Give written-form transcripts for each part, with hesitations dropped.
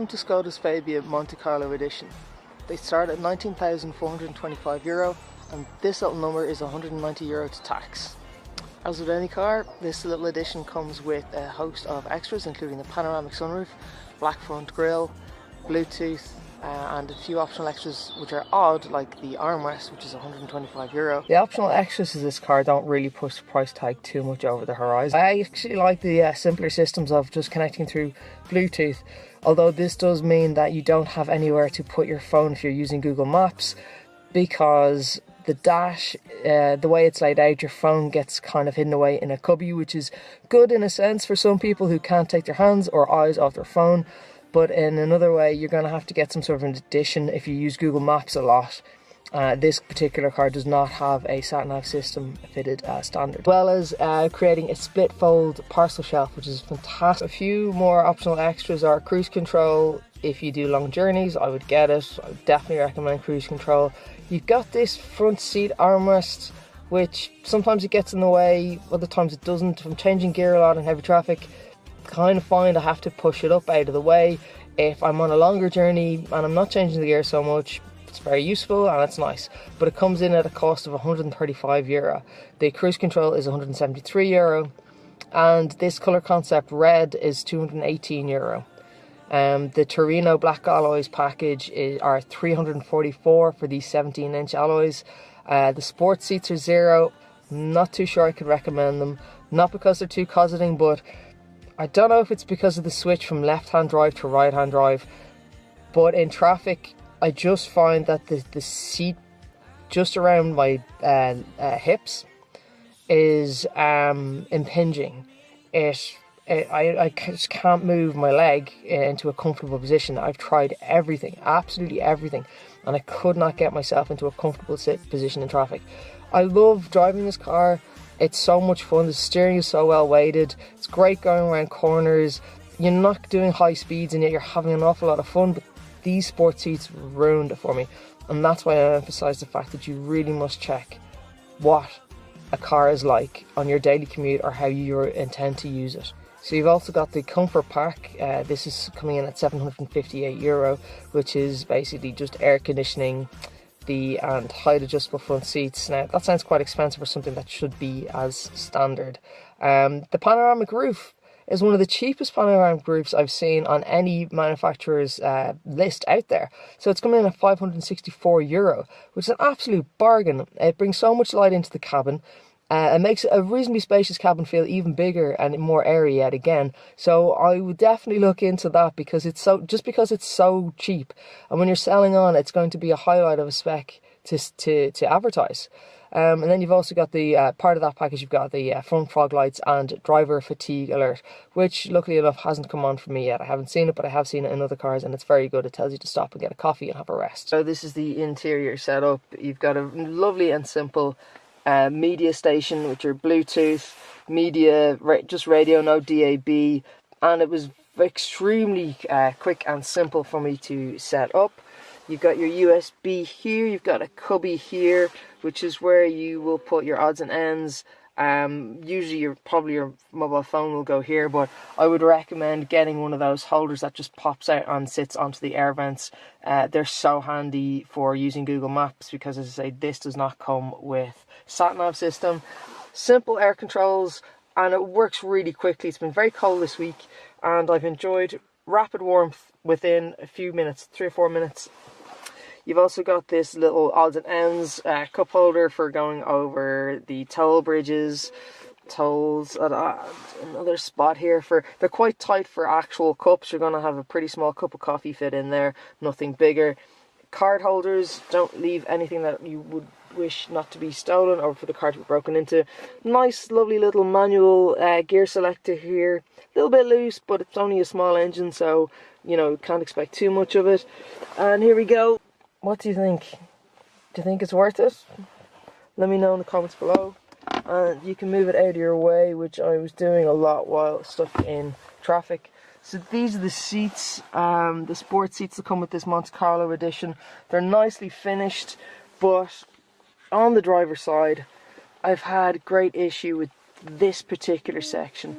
to Skoda's Fabia Monte Carlo edition. They start at €19,425 and this little number is €190 to tax. As with any car, this little edition comes with a host of extras including the panoramic sunroof, black front grille, Bluetooth, and a few optional extras which are odd, like the armrest, which is €125. The optional extras of this car don't really push the price tag too much over the horizon. I actually like the simpler systems of just connecting through Bluetooth, although this does mean that you don't have anywhere to put your phone if you're using Google Maps, because the dash, the way it's laid out, your phone gets kind of hidden away in a cubby, which is good in a sense for some people who can't take their hands or eyes off their phone. But in another way, you're going to have to get some sort of an addition if you use Google Maps a lot. This particular car does not have a Sat-Nav system fitted as standard. As well as creating a split fold parcel shelf, which is fantastic. A few more optional extras are cruise control. If you do long journeys, I would get it. I would definitely recommend cruise control. You've got this front seat armrest, which sometimes it gets in the way, other times it doesn't. If I'm changing gear a lot in heavy traffic, kind of find I have to push it up out of the way. If I'm on a longer journey and I'm not changing the gear so much, it's very useful and it's nice, but it comes in at a cost of €135. The cruise control is €173, and this colour concept red is €218. The Torino black alloys package are $344 for these 17-inch alloys. The sport seats are €0. Not too sure I could recommend them, not because they're too cosseting, but I don't know if it's because of the switch from left-hand drive to right-hand drive, but in traffic I just find that the seat just around my hips is impinging. I just can't move my leg into a comfortable position. I've tried everything, absolutely everything, and I could not get myself into a comfortable position in traffic. I love driving this car. It's so much fun. The steering is so well weighted. It's great going around corners. You're not doing high speeds and yet you're having an awful lot of fun, but these sport seats ruined it for me. And that's why I emphasize the fact that you really must check what a car is like on your daily commute or how you intend to use it. So you've also got the comfort pack. This is coming in at €758, which is basically just air conditioning, and height adjustable front seats. Now that sounds quite expensive for something that should be as standard. The panoramic roof is one of the cheapest panoramic roofs I've seen on any manufacturer's list out there. So it's coming in at €564, which is an absolute bargain. It brings so much light into the cabin. It makes a reasonably spacious cabin feel even bigger and more airy yet again. So I would definitely look into that, because it's so cheap, and when you're selling on, it's going to be a highlight of a spec to advertise. And then you've also got the part of that package. You've got the front fog lights and driver fatigue alert, which luckily enough hasn't come on for me yet. I haven't seen it, but I have seen it in other cars, and it's very good. It tells you to stop and get a coffee and have a rest. So this is the interior setup. You've got a lovely and simple media station with your Bluetooth, media, just radio, no DAB, and it was extremely quick and simple for me to set up. You've got your USB here, you've got a cubby here, which is where you will put your odds and ends. Usually your mobile phone will go here, but I would recommend getting one of those holders that just pops out and sits onto the air vents. They're so handy for using Google Maps, because as I say, this does not come with Sat-Nav system. Simple air controls, and it works really quickly. It's been very cold this week, and I've enjoyed rapid warmth within a few minutes, 3 or 4 minutes. You've also got this little odds and ends cup holder for going over the toll bridges, tolls. Another spot here they're quite tight for actual cups. You're going to have a pretty small cup of coffee fit in there, nothing bigger. Card holders, don't leave anything that you would wish not to be stolen or for the car to be broken into. Nice lovely little manual gear selector here, a little bit loose, but it's only a small engine, so you know, can't expect too much of it. And here we go. What do you think? Do you think it's worth it? Let me know in the comments below. And you can move it out of your way, which I was doing a lot while stuck in traffic. So these are the seats, the sport seats that come with this Monte Carlo edition. They're nicely finished, but on the driver's side, I've had great issue with this particular section.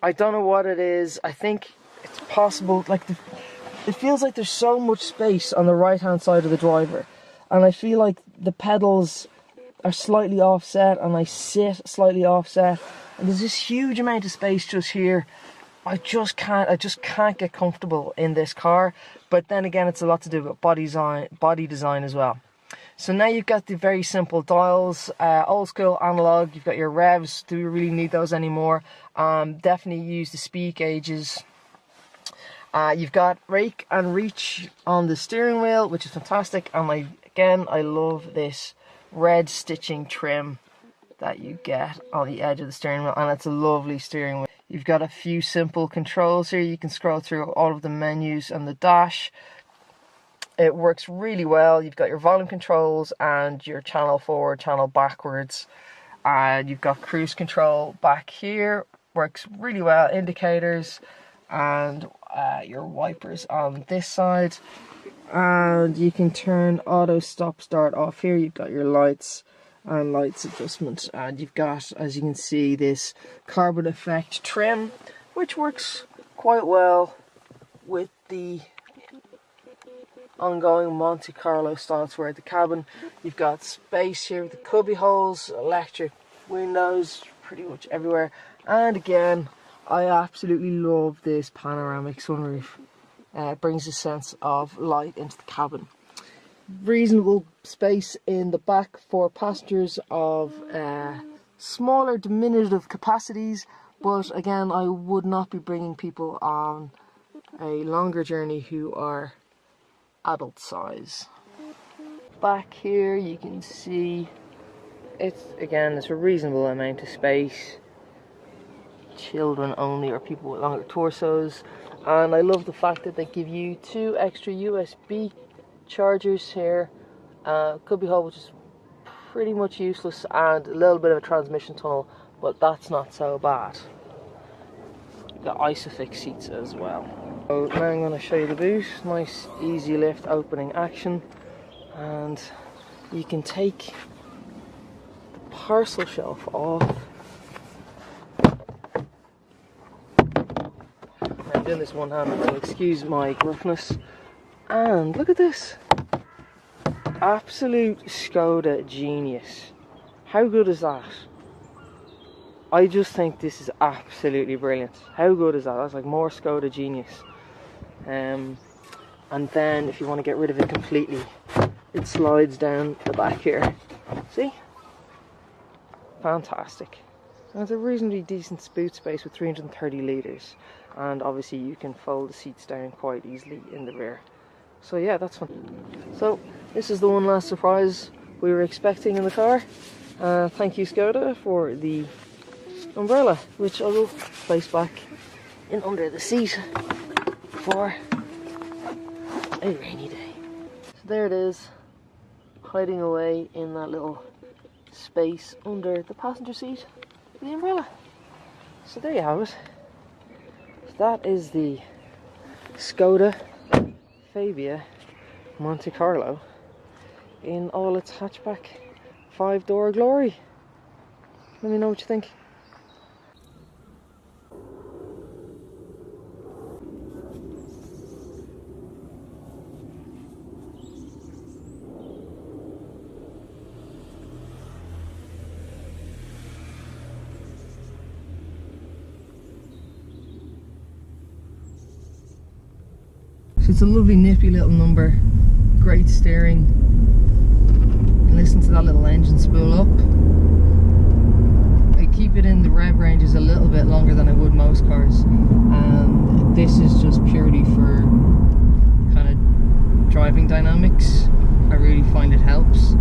I don't know what it is. I think it's possible, like it feels like there's so much space on the right hand side of the driver, and I feel like the pedals are slightly offset and I sit slightly offset, and there's this huge amount of space just here. I just can't get comfortable in this car. But then again, it's a lot to do with body design as well. So now you've got the very simple dials, old school analog. You've got your revs. Do you really need those anymore? Definitely use the speed gauges. You've got rake and reach on the steering wheel, which is fantastic. And I love this red stitching trim that you get on the edge of the steering wheel, and it's a lovely steering wheel. You've got a few simple controls here. You can scroll through all of the menus on the dash. It works really well. You've got your volume controls and your channel forward, channel backwards. And you've got cruise control back here. Works really well. Indicators and your wipers on this side. And you can turn auto stop start off here. You've got your lights and lights adjustment, and you've got, as you can see, this carbon effect trim, which works quite well with the ongoing Monte Carlo style throughout the cabin. You've got space here with the cubby holes, electric windows pretty much everywhere, and again, I absolutely love this panoramic sunroof. It brings a sense of light into the cabin. Reasonable space in the back for passengers of smaller diminutive capacities, but again, I would not be bringing people on a longer journey who are adult size. Back here you can see it's a reasonable amount of space. Children only or people with longer torsos, and I love the fact that they give you 2 extra USB chargers here, cubby hole, which is pretty much useless, and a little bit of a transmission tunnel, but that's not so bad. You've got Isofix seats as well. So now I'm going to show you the boot. Nice easy lift opening action, and you can take the parcel shelf off. I'm doing this one-handed, so excuse my gruffness. And look at this. Absolute Skoda genius. How good is that? I just think this is absolutely brilliant. How good is that? That's like more Skoda genius. And then if you want to get rid of it completely, it slides down the back here. See? Fantastic. And it's a reasonably decent boot space with 330 litres. And obviously you can fold the seats down quite easily in the rear. So yeah, that's fun. So this is the one last surprise we were expecting in the car. Thank you, Skoda, for the umbrella, which I will place back in under the seat for a rainy day. So there it is, hiding away in that little space under the passenger seat of the umbrella. So there you have it. So that is the Skoda Fabia Monte Carlo in all its hatchback 5-door glory. Let me know what you think. So it's a lovely nippy little number, great steering, and listen to that little engine spool up. I keep it in the rev ranges a little bit longer than I would most cars, and this is just purely for kind of driving dynamics. I really find it helps.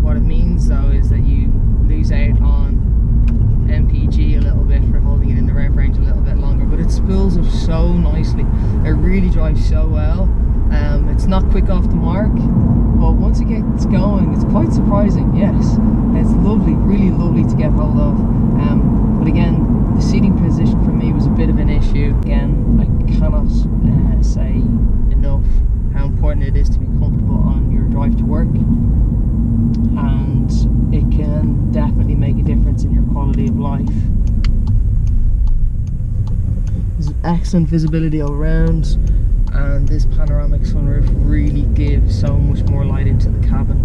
What it means though is that you lose out on MPG a little bit for holding it in the rev range a little bit longer, but it spools up so nicely. It really drives so well. It's not quick off the mark, but once it gets going, it's quite surprising. Yes, it's lovely, really lovely to get hold of. But again, the seating position for me was a bit of an issue. Again, I cannot say enough how important it is to be comfortable on your drive to work, and it can definitely make a difference in your quality of life. excellent visibility all around, and this panoramic sunroof really gives so much more light into the cabin.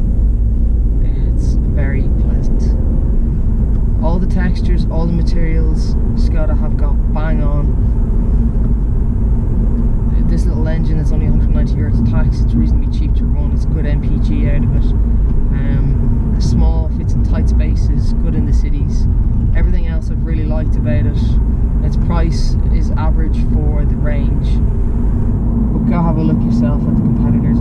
It's very pleasant. All the textures, all the materials Skoda have got bang on. This little engine is only 190 euros tax. It's reasonably cheap to run. It's good MPG out of it. Small, fits in tight spaces, good in the cities. Everything else I've really liked about it. Its price is average for the range, but go have a look yourself at the competitors.